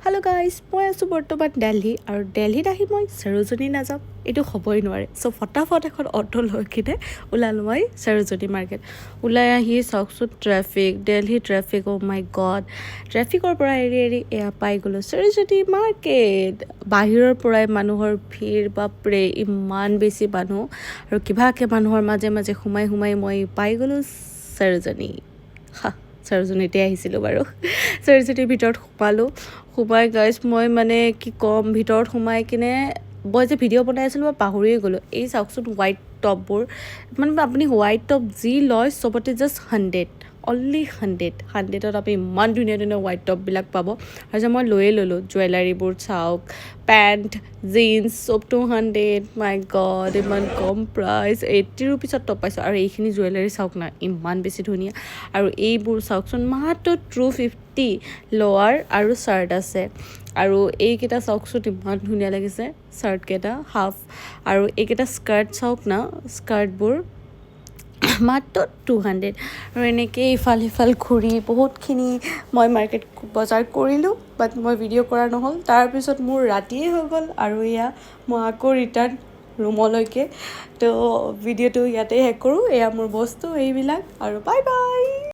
Hello' guys, মই আছোঁ বৰ্তমান দিল্লী আৰু দিল্লীত আহি মই সৰোজিনী নাযাম এইটো হ'বই নোৱাৰে। চ' ফটাফট এখন অটো লৈ কিনে ওলালোঁ মই সৰোজিনী মাৰ্কেট। ওলাই আহি চাওকচোন ট্ৰেফিক, দিল্লী ট্ৰেফিক, অ' মাই গড। ট্ৰেফিকৰ পৰা এৰি এয়া পাই গ'লোঁ সৰোজিনী মাৰ্কেট। বাহিৰৰ পৰাই মানুহৰ ভিৰ, বাপৰে ইমান বেছি মানুহ আৰু কিবাকৈ মানুহৰ মাজে মাজে সোমাই মই পাই গ'লোঁ সৰোজিনী। সৰোজিনীতে আহিছিলোঁ বাৰু। সৰোজিনীৰ ভিতৰত সোমাই গাইজ মই মানে কি ক'ম, ভিতৰত সোমাই কিনে মই যে ভিডিঅ' বনাই আছিলোঁ মই পাহৰিয়ে গ'লোঁ। এই চাওকচোন হোৱাইট টপবোৰ, মানে আপুনি হোৱাইট টপ যি লয় চবতে জাষ্ট 100, অনলি 100ত আপুনি ইমান ধুনীয়া ধুনীয়া হোৱাইট টপবিলাক পাব। আৰু যে মই লৈয়ে ল'লোঁ জুৱেলাৰীবোৰ চাওক, পেণ্ট, জিন্স চব 200, মাই গড ইমান কম প্ৰাইচ। 80 ৰুপিছত টপ পাইছোঁ আৰু এইখিনি জুৱেলাৰী চাওক না ইমান বেছি ধুনীয়া। আৰু এইবোৰ চাওকচোন মাত্ৰ 250 লোৱাৰ আৰু চাৰ্ট আছে। আৰু এইকেইটা চাওকচোন ইমান ধুনীয়া লাগিছে চাৰ্টকেইটা হাফ, আৰু এইকেইটা স্কাৰ্ট চাওক না, স্কাৰ্টবোৰ মাত্ৰ 200। আৰু এনেকৈ ইফাল সিফাল ঘূৰি বহুতখিনি মই মাৰ্কেট বজাৰ কৰিলোঁ, বাট মই ভিডিঅ' কৰা নহ'ল। তাৰপিছত মোৰ ৰাতিয়ে হৈ গ'ল আৰু এয়া মই আকৌ ৰিটাৰ্ণ ৰুমলৈকে। তো ভিডিঅ'টো ইয়াতে শেষ কৰোঁ। এয়া মোৰ বস্তু এইবিলাক আৰু বাই বাই।